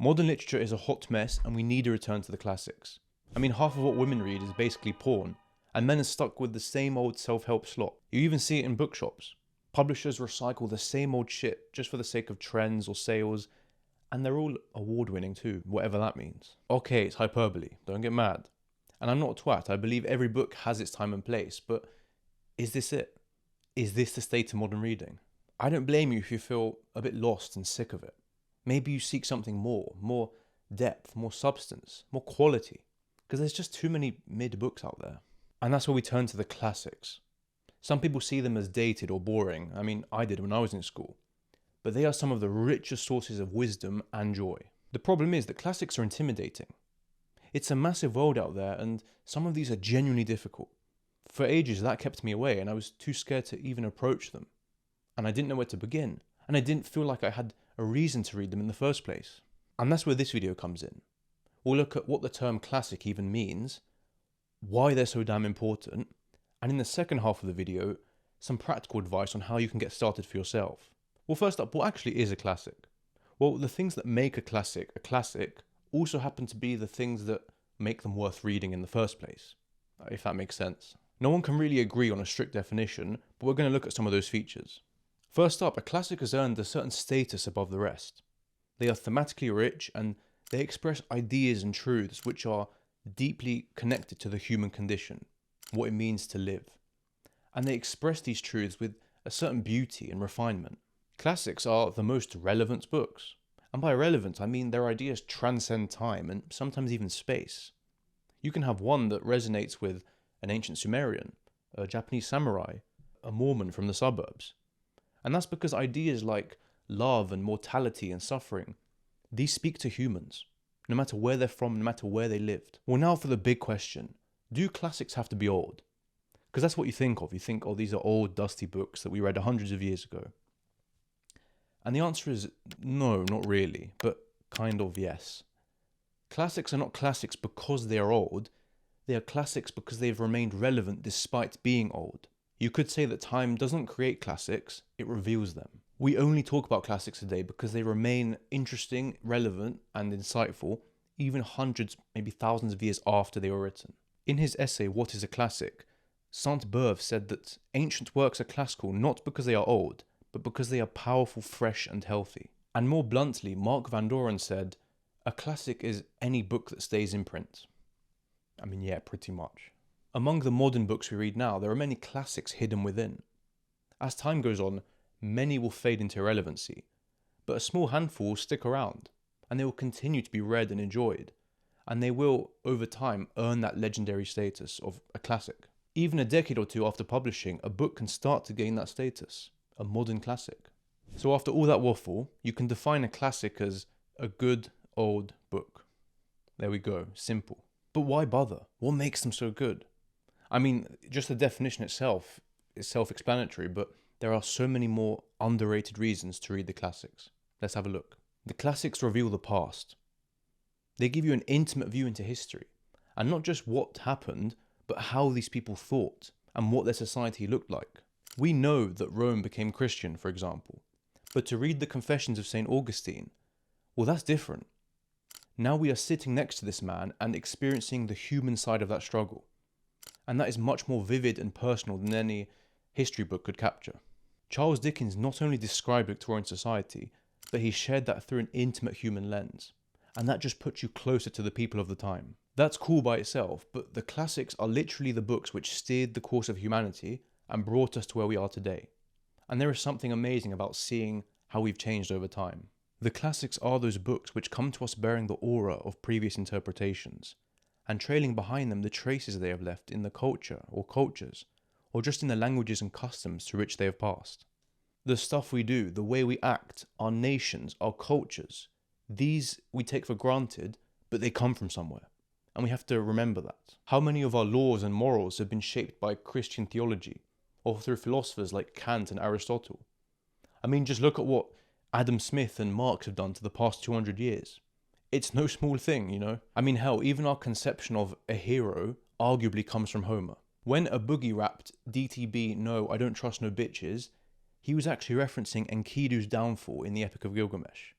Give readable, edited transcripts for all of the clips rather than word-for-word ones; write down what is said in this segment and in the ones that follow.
Modern literature is a hot mess and we need a return to the classics. I mean, half of what women read is basically porn, and men are stuck with the same old self-help slot. You even see it in bookshops. Publishers recycle the same old shit just for the sake of trends or sales, and they're all award-winning too, whatever that means. Okay, it's hyperbole, don't get mad. And I'm not a twat, I believe every book has its time and place, but is this it? Is this the state of modern reading? I don't blame you if you feel a bit lost and sick of it. Maybe you seek something more depth, more substance, more quality, because there's just too many mid books out there. And that's where we turn to the classics. Some people see them as dated or boring. I mean, I did when I was in school. But they are some of the richest sources of wisdom and joy. The problem is that classics are intimidating. It's a massive world out there, and some of these are genuinely difficult. For ages, that kept me away, and I was too scared to even approach them. And I didn't know where to begin, and I didn't feel like I had a reason to read them in the first place. And that's where this video comes in. We'll look at what the term classic even means, why they're so damn important, and in the second half of the video, some practical advice on how you can get started for yourself. Well, first up, what actually is a classic? Well, the things that make a classic also happen to be the things that make them worth reading in the first place, if that makes sense. No one can really agree on a strict definition, but we're going to look at some of those features. First up, a classic has earned a certain status above the rest. They are thematically rich and they express ideas and truths which are deeply connected to the human condition, what it means to live. And they express these truths with a certain beauty and refinement. Classics are the most relevant books. And by relevant, I mean their ideas transcend time and sometimes even space. You can have one that resonates with an ancient Sumerian, a Japanese samurai, a Mormon from the suburbs. And that's because ideas like love and mortality and suffering, these speak to humans, no matter where they're from, no matter where they lived. Well, now for the big question. Do classics have to be old? Because that's what you think of. You think, oh, these are old, dusty books that we read hundreds of years ago. And the answer is no, not really, but kind of yes. Classics are not classics because they are old. They are classics because they've remained relevant despite being old. You could say that time doesn't create classics, it reveals them. We only talk about classics today because they remain interesting, relevant, and insightful, even hundreds, maybe thousands of years after they were written. In his essay, What is a Classic?, Sainte-Beuve said that ancient works are classical not because they are old, but because they are powerful, fresh, and healthy. And more bluntly, Mark Van Doren said, a classic is any book that stays in print. I mean, yeah, pretty much. Among the modern books we read now, there are many classics hidden within. As time goes on, many will fade into irrelevancy, but a small handful will stick around, and they will continue to be read and enjoyed, and they will, over time, earn that legendary status of a classic. Even a decade or two after publishing, a book can start to gain that status, a modern classic. So after all that waffle, you can define a classic as a good old book. There we go, simple. But why bother? What makes them so good? I mean, just the definition itself is self-explanatory, but there are so many more underrated reasons to read the classics. Let's have a look. The classics reveal the past. They give you an intimate view into history, and not just what happened, but how these people thought and what their society looked like. We know that Rome became Christian, for example, but to read the Confessions of St. Augustine, well, that's different. Now we are sitting next to this man and experiencing the human side of that struggle. And that is much more vivid and personal than any history book could capture. Charles Dickens not only described Victorian society, but he shared that through an intimate human lens. And that just puts you closer to the people of the time. That's cool by itself, but the classics are literally the books which steered the course of humanity and brought us to where we are today. And there is something amazing about seeing how we've changed over time. The classics are those books which come to us bearing the aura of previous interpretations, and trailing behind them the traces they have left in the culture or cultures, or just in the languages and customs through which they have passed. The stuff we do, the way we act, our nations, our cultures, these we take for granted, but they come from somewhere. And we have to remember that. How many of our laws and morals have been shaped by Christian theology, or through philosophers like Kant and Aristotle? I mean, just look at what Adam Smith and Marx have done to the past 200 years. It's no small thing, you know? I mean, hell, even our conception of a hero arguably comes from Homer. When a boogie rapped, DTB, no, I don't trust no bitches, he was actually referencing Enkidu's downfall in the Epic of Gilgamesh.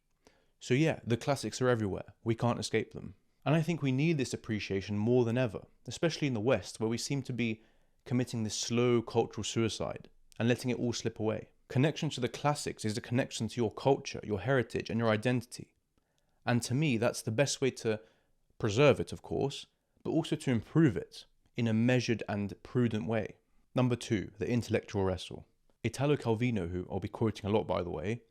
So yeah, the classics are everywhere. We can't escape them. And I think we need this appreciation more than ever, especially in the West, where we seem to be committing this slow cultural suicide and letting it all slip away. Connection to the classics is a connection to your culture, your heritage, and your identity. And to me, that's the best way to preserve it, of course, but also to improve it in a measured and prudent way. Number 2, the intellectual wrestle. Italo Calvino, who I'll be quoting a lot by the way,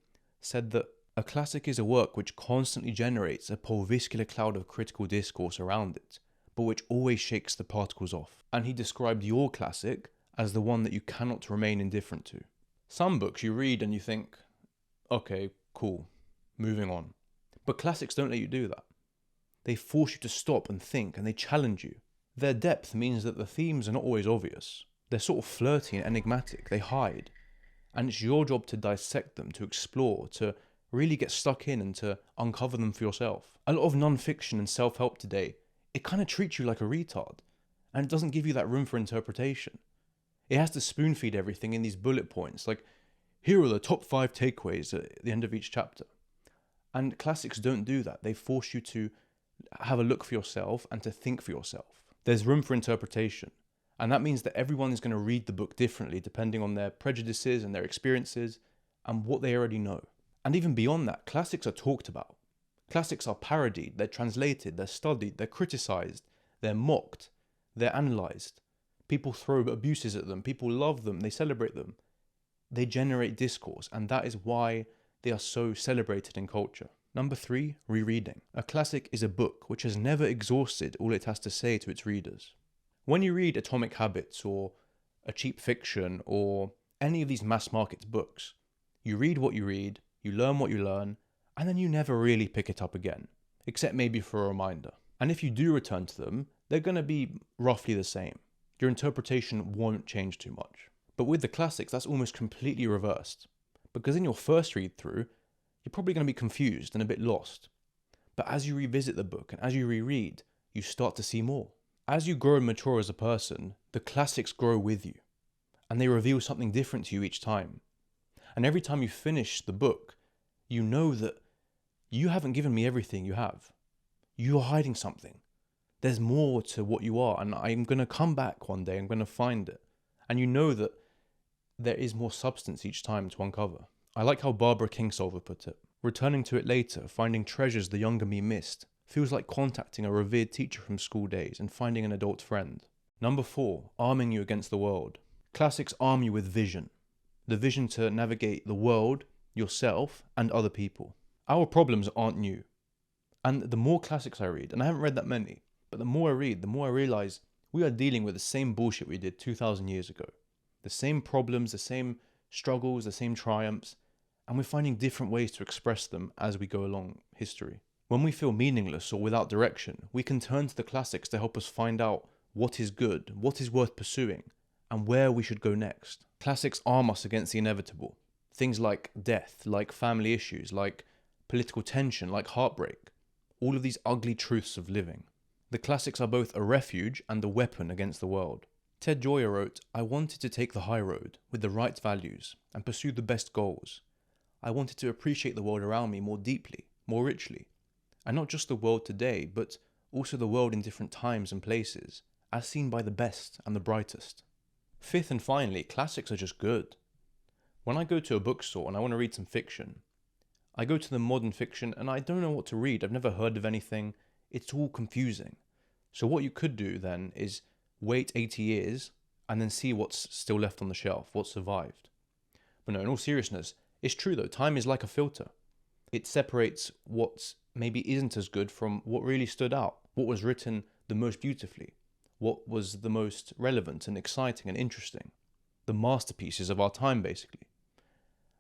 said that a classic is a work which constantly generates a pulviscular cloud of critical discourse around it, but which always shakes the particles off. And he described your classic as the one that you cannot remain indifferent to. Some books you read and you think, okay, cool, moving on. But classics don't let you do that. They force you to stop and think, and they challenge you. Their depth means that the themes are not always obvious. They're sort of flirty and enigmatic, they hide. And it's your job to dissect them, to explore, to really get stuck in and to uncover them for yourself. A lot of non-fiction and self-help today, it kind of treats you like a retard, and it doesn't give you that room for interpretation. It has to spoon-feed everything in these bullet points, like, here are the top 5 takeaways at the end of each chapter. And classics don't do that. They force you to have a look for yourself and to think for yourself. There's room for interpretation. And that means that everyone is going to read the book differently depending on their prejudices and their experiences and what they already know. And even beyond that, classics are talked about. Classics are parodied, they're translated, they're studied, they're criticized, they're mocked, they're analyzed. People throw abuses at them, people love them, they celebrate them. They generate discourse, and that is why they are so celebrated in culture. Number 3, rereading. A classic is a book which has never exhausted all it has to say to its readers. When you read Atomic Habits or A Cheap Fiction or any of these mass market books, you read what you read, you learn what you learn, and then you never really pick it up again, except maybe for a reminder. And if you do return to them, they're going to be roughly the same. Your interpretation won't change too much. But with the classics, that's almost completely reversed. Because in your first read through, you're probably going to be confused and a bit lost. But as you revisit the book and as you reread, you start to see more. As you grow and mature as a person, the classics grow with you. And they reveal something different to you each time. And every time you finish the book, you know that you haven't given me everything you have. You're hiding something. There's more to what you are, and I'm going to come back one day, I'm going to find it. And you know that there is more substance each time to uncover. I like how Barbara Kingsolver put it. Returning to it later, finding treasures the younger me missed, feels like contacting a revered teacher from school days and finding an adult friend. Number 4, arming you against the world. Classics arm you with vision. The vision to navigate the world, yourself, and other people. Our problems aren't new. And the more classics I read, and I haven't read that many, but the more I read, the more I realize we are dealing with the same bullshit we did 2,000 years ago. The same problems, the same struggles, the same triumphs, and we're finding different ways to express them as we go along history. When we feel meaningless or without direction, we can turn to the classics to help us find out what is good, what is worth pursuing, and where we should go next. Classics arm us against the inevitable. Things like death, like family issues, like political tension, like heartbreak. All of these ugly truths of living. The classics are both a refuge and a weapon against the world. Ted Joyer wrote, "I wanted to take the high road with the right values and pursue the best goals. I wanted to appreciate the world around me more deeply, more richly. And not just the world today, but also the world in different times and places, as seen by the best and the brightest." Fifth and finally, classics are just good. When I go to a bookstore and I want to read some fiction, I go to the modern fiction and I don't know what to read. I've never heard of anything. It's all confusing. So what you could do then is wait 80 years and then see what's still left on the shelf, what survived. But no, in all seriousness, it's true though, time is like a filter. It separates what maybe isn't as good from what really stood out, what was written the most beautifully, what was the most relevant and exciting and interesting. The masterpieces of our time, basically.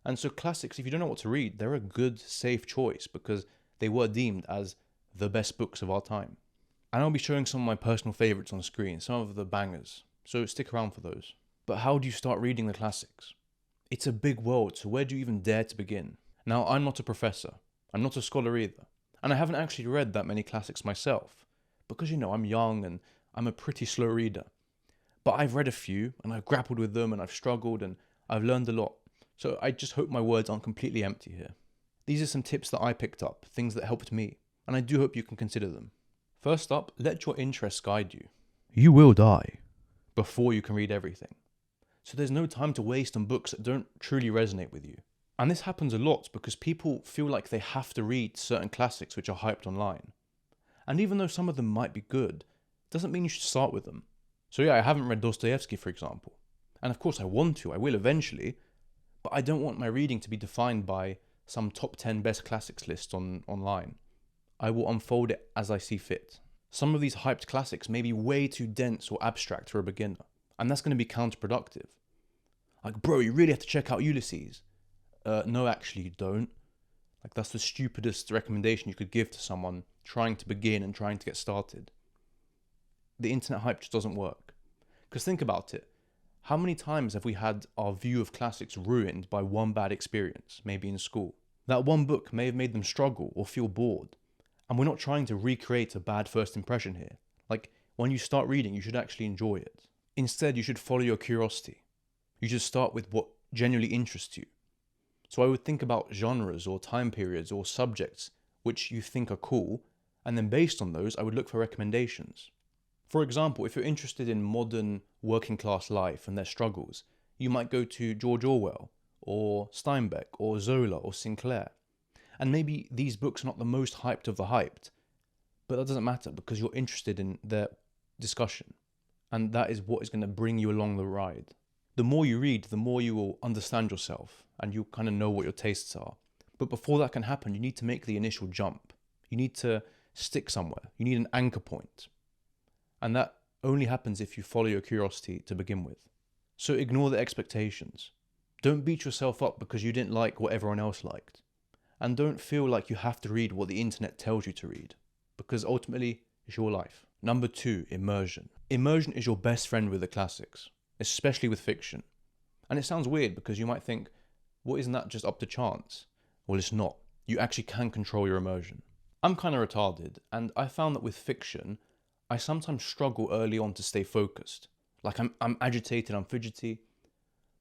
And so classics, if you don't know what to read, they're a good, safe choice because they were deemed as the best books of our time. And I'll be showing some of my personal favourites on screen, some of the bangers, so stick around for those. But how do you start reading the classics? It's a big world, so where do you even dare to begin? Now, I'm not a professor, I'm not a scholar either, and I haven't actually read that many classics myself, because I'm young and I'm a pretty slow reader. But I've read a few, and I've grappled with them, and I've struggled, and I've learned a lot. So I just hope my words aren't completely empty here. These are some tips that I picked up, things that helped me, and I do hope you can consider them. First up, let your interests guide you. You will die before you can read everything. So there's no time to waste on books that don't truly resonate with you. And this happens a lot because people feel like they have to read certain classics which are hyped online. And even though some of them might be good, doesn't mean you should start with them. So yeah, I haven't read Dostoevsky, for example. And of course I want to, I will eventually, but I don't want my reading to be defined by some top 10 best classics list online. I will unfold it as I see fit. Some of these hyped classics may be way too dense or abstract for a beginner, and that's going to be counterproductive. Like, bro, you really have to check out Ulysses. No, actually you don't. Like, that's the stupidest recommendation you could give to someone trying to begin and trying to get started. The internet hype just doesn't work. Because think about it. How many times have we had our view of classics ruined by one bad experience, maybe in school? That one book may have made them struggle or feel bored. And we're not trying to recreate a bad first impression here. Like, when you start reading, you should actually enjoy it. Instead, you should follow your curiosity. You should start with what genuinely interests you. So I would think about genres or time periods or subjects which you think are cool, and then based on those, I would look for recommendations. For example, if you're interested in modern working class life and their struggles, you might go to George Orwell, or Steinbeck, or Zola, or Sinclair. And maybe these books are not the most hyped of the hyped, but that doesn't matter because you're interested in their discussion. And that is what is going to bring you along the ride. The more you read, the more you will understand yourself and you kind of know what your tastes are. But before that can happen, you need to make the initial jump. You need to stick somewhere. You need an anchor point. And that only happens if you follow your curiosity to begin with. So ignore the expectations. Don't beat yourself up because you didn't like what everyone else liked. And don't feel like you have to read what the internet tells you to read, because ultimately it's your life. Number 2, immersion. Immersion is your best friend with the classics, especially with fiction. And it sounds weird because you might think, well, isn't that just up to chance? Well, it's not. You actually can control your immersion. I'm kind of retarded, and I found that with fiction, I sometimes struggle early on to stay focused. Like I'm agitated, I'm fidgety.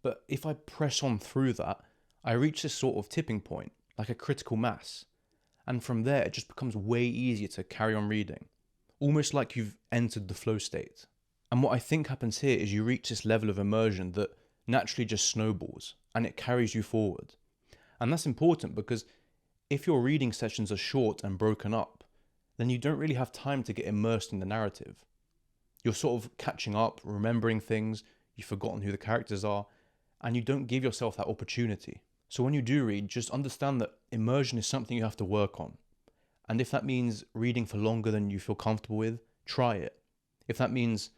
But if I press on through that, I reach this sort of tipping point, like a critical mass. And from there, it just becomes way easier to carry on reading. Almost like you've entered the flow state. And what I think happens here is you reach this level of immersion that naturally just snowballs and it carries you forward. And that's important because if your reading sessions are short and broken up, then you don't really have time to get immersed in the narrative. You're sort of catching up, remembering things, you've forgotten who the characters are, and you don't give yourself that opportunity. So when you do read, just understand that immersion is something you have to work on. And if that means reading for longer than you feel comfortable with, try it. If that means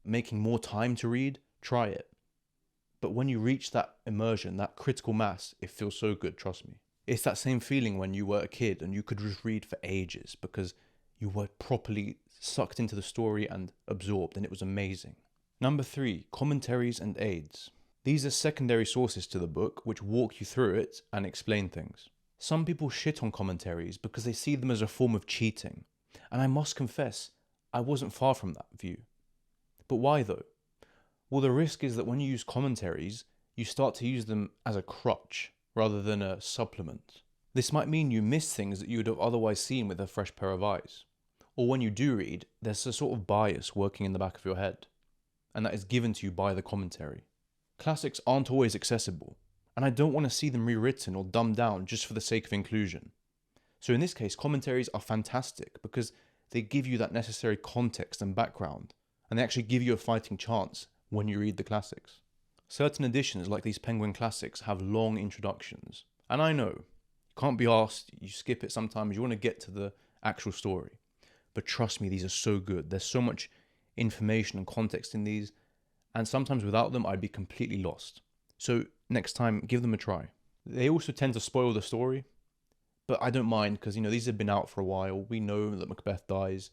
making more time to read, try it. But when you reach that immersion, that critical mass, it feels so good, trust me. It's that same feeling when you were a kid and you could just read for ages because you were properly sucked into the story and absorbed, and it was amazing. Number 3, commentaries and aids. These are secondary sources to the book which walk you through it and explain things. Some people shit on commentaries because they see them as a form of cheating. And I must confess, I wasn't far from that view. But why though? Well, the risk is that when you use commentaries, you start to use them as a crutch rather than a supplement. This might mean you miss things that you would have otherwise seen with a fresh pair of eyes. Or when you do read, there's a sort of bias working in the back of your head. And that is given to you by the commentary. Classics aren't always accessible, and I don't want to see them rewritten or dumbed down just for the sake of inclusion. So in this case, commentaries are fantastic because they give you that necessary context and background, and they actually give you a fighting chance when you read the classics. Certain editions, like these Penguin Classics, have long introductions. And I know, you can't be asked, you skip it sometimes, you want to get to the actual story. But trust me, these are so good. There's so much information and context in these, and sometimes without them, I'd be completely lost. So next time, give them a try. They also tend to spoil the story, but I don't mind because, these have been out for a while. We know that Macbeth dies.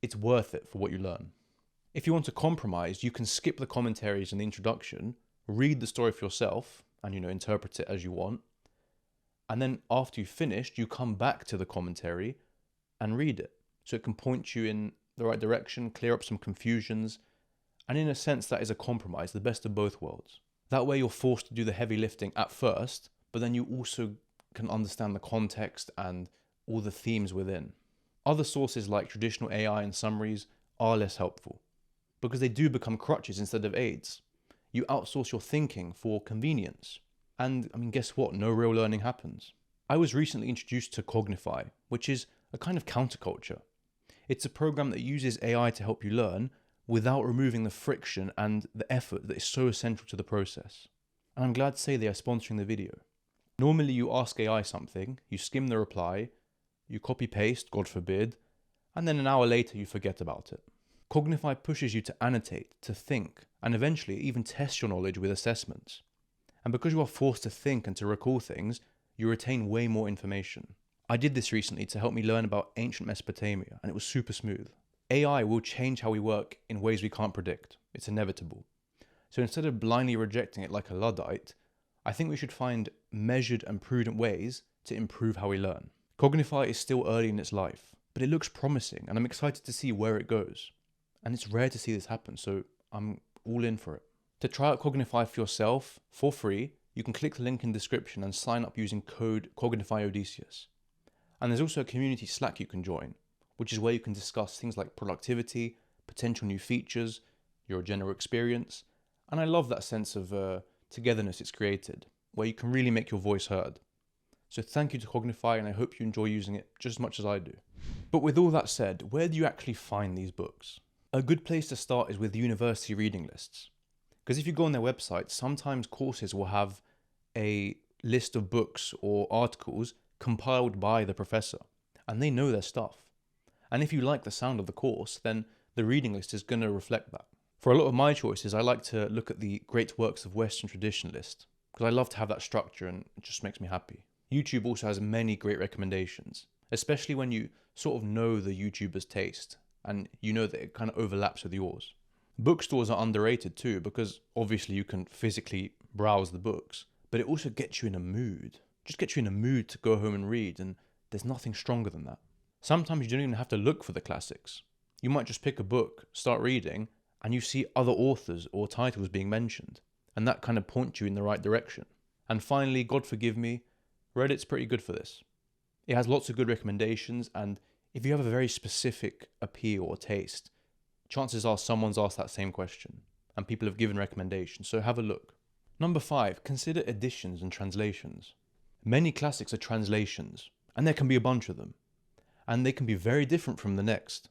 It's worth it for what you learn. If you want to compromise, you can skip the commentaries and the introduction, read the story for yourself, and, interpret it as you want. And then after you've finished, you come back to the commentary and read it. So it can point you in the right direction, clear up some confusions, and in a sense that is a compromise, the best of both worlds. That way you're forced to do the heavy lifting at first, but then you also can understand the context and all the themes within. Other sources like traditional AI and summaries are less helpful because they do become crutches instead of aids. You outsource your thinking for convenience. And guess what? No real learning happens. I was recently introduced to Cognify, which is a kind of counterculture. It's a program that uses AI to help you learn without removing the friction and the effort that is so essential to the process. And I'm glad to say they are sponsoring the video. Normally you ask AI something, you skim the reply, you copy paste, God forbid, and then an hour later you forget about it. Cognify pushes you to annotate, to think, and eventually even test your knowledge with assessments. And because you are forced to think and to recall things, you retain way more information. I did this recently to help me learn about ancient Mesopotamia, and it was super smooth. AI will change how we work in ways we can't predict. It's inevitable. So instead of blindly rejecting it like a Luddite, I think we should find measured and prudent ways to improve how we learn. Cognify is still early in its life, but it looks promising, and I'm excited to see where it goes. And it's rare to see this happen, so I'm all in for it. To try out Cognify for yourself, for free, you can click the link in the description and sign up using code CognifyOdysseus. And there's also a community Slack you can join, which is where you can discuss things like productivity, potential new features, your general experience, and I love that sense of togetherness it's created, where you can really make your voice heard. So thank you to Cognify, and I hope you enjoy using it just as much as I do. But with all that said, where do you actually find these books? A good place to start is with university reading lists. Because if you go on their website, sometimes courses will have a list of books or articles compiled by the professor, and they know their stuff. And if you like the sound of the course, then the reading list is going to reflect that. For a lot of my choices, I like to look at the Great Works of Western Tradition list, because I love to have that structure and it just makes me happy. YouTube also has many great recommendations, especially when you sort of know the YouTuber's taste, and you know that it kind of overlaps with yours. Bookstores are underrated too, because obviously you can physically browse the books, but it also gets you in a mood. Just gets you in a mood to go home and read, and there's nothing stronger than that. Sometimes you don't even have to look for the classics. You might just pick a book, start reading, and you see other authors or titles being mentioned, and that kind of points you in the right direction. And finally, God forgive me, Reddit's pretty good for this. It has lots of good recommendations, and if you have a very specific appeal or taste, chances are someone's asked that same question, and people have given recommendations, so have a look. Number 5, consider editions and translations. Many classics are translations, and there can be a bunch of them, and they can be very different from the next.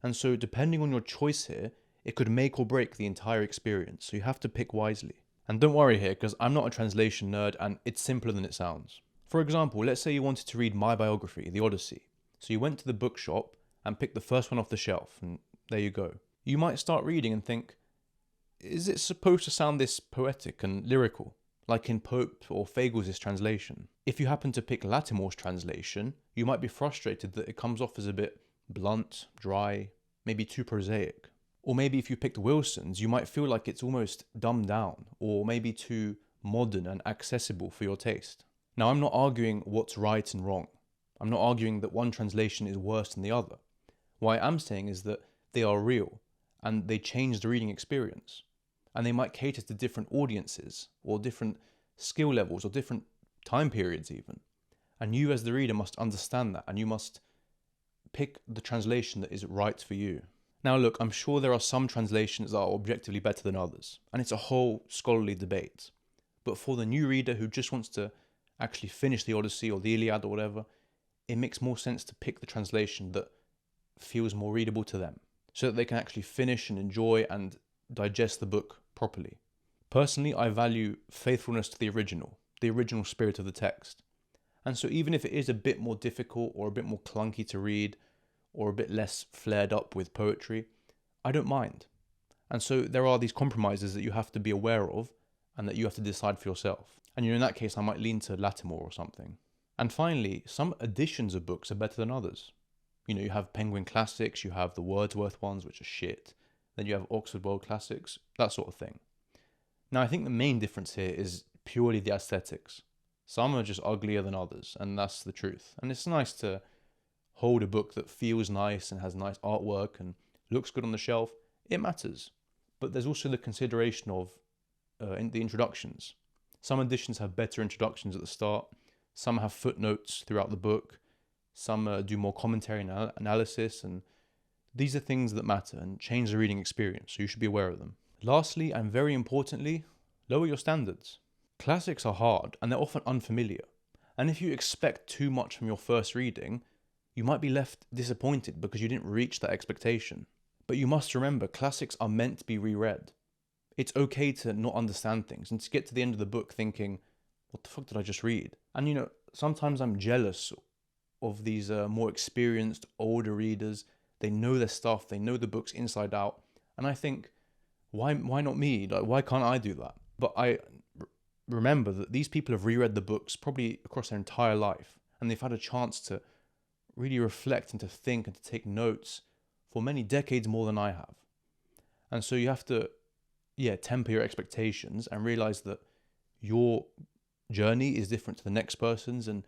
And so depending on your choice here, it could make or break the entire experience, so you have to pick wisely. And don't worry here, because I'm not a translation nerd, and it's simpler than it sounds. For example, let's say you wanted to read my biography, The Odyssey. So you went to the bookshop and picked the first one off the shelf, and there you go. You might start reading and think, is it supposed to sound this poetic and lyrical, like in Pope or Fagles' translation? If you happen to pick Latimore's translation, you might be frustrated that it comes off as a bit blunt, dry, maybe too prosaic. Or maybe if you picked Wilson's, you might feel like it's almost dumbed down, or maybe too modern and accessible for your taste. Now, I'm not arguing what's right and wrong. I'm not arguing that one translation is worse than the other. What I am saying is that they are real, and they change the reading experience. And they might cater to different audiences, or different skill levels, or different time periods even. And you as the reader must understand that, and you must pick the translation that is right for you. Now look, I'm sure there are some translations that are objectively better than others, and it's a whole scholarly debate. But for the new reader who just wants to actually finish the Odyssey or the Iliad or whatever, it makes more sense to pick the translation that feels more readable to them, so that they can actually finish and enjoy and digest the book properly. Personally, I value faithfulness to the original spirit of the text. And so even if it is a bit more difficult or a bit more clunky to read, or a bit less flared up with poetry, I don't mind. And so there are these compromises that you have to be aware of and that you have to decide for yourself. And in that case, I might lean to Lattimore or something. And finally, some editions of books are better than others. You have Penguin Classics, you have the Wordsworth ones, which are shit. Then you have Oxford World Classics, that sort of thing. Now, I think the main difference here is purely the aesthetics. Some are just uglier than others, and that's the truth. And it's nice to hold a book that feels nice and has nice artwork and looks good on the shelf. It matters. But there's also the consideration of the introductions. Some editions have better introductions at the start. Some have footnotes throughout the book. Some do more commentary and analysis, and these are things that matter and change the reading experience, so you should be aware of them. Lastly, and very importantly, lower your standards. Classics are hard and they're often unfamiliar, and if you expect too much from your first reading, you might be left disappointed because you didn't reach that expectation. But you must remember, classics are meant to be reread. It's okay to not understand things and to get to the end of the book thinking, what the fuck did I just read? And sometimes I'm jealous of these more experienced, older readers. They know their stuff, they know the books inside out. And I think, why not me? Like, why can't I do that? But I remember that these people have reread the books probably across their entire life, and they've had a chance to really reflect and to think and to take notes for many decades more than I have. And so you have to, temper your expectations and realize that your journey is different to the next person's, and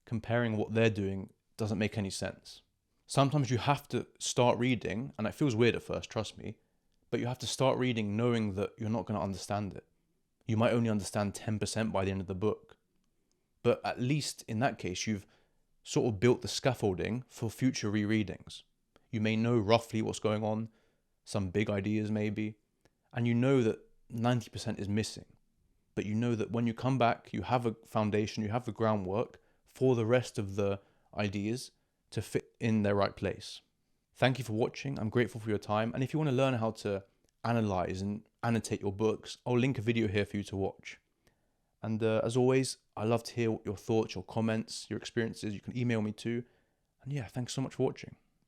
comparing what they're doing doesn't make any sense. Sometimes you have to start reading, and it feels weird at first, trust me, but you have to start reading knowing that you're not going to understand it. You might only understand 10% by the end of the book. But at least in that case, you've sort of built the scaffolding for future rereadings. You may know roughly what's going on, some big ideas maybe, and you know that 90% is missing. But you know that when you come back, you have a foundation, you have the groundwork for the rest of the ideas to fit in their right place. Thank you for watching. I'm grateful for your time. And if you want to learn how to analyze and annotate your books, I'll link a video here for you to watch. And as always, I love to hear your thoughts, your comments, your experiences. You can email me too. And yeah, thanks so much for watching.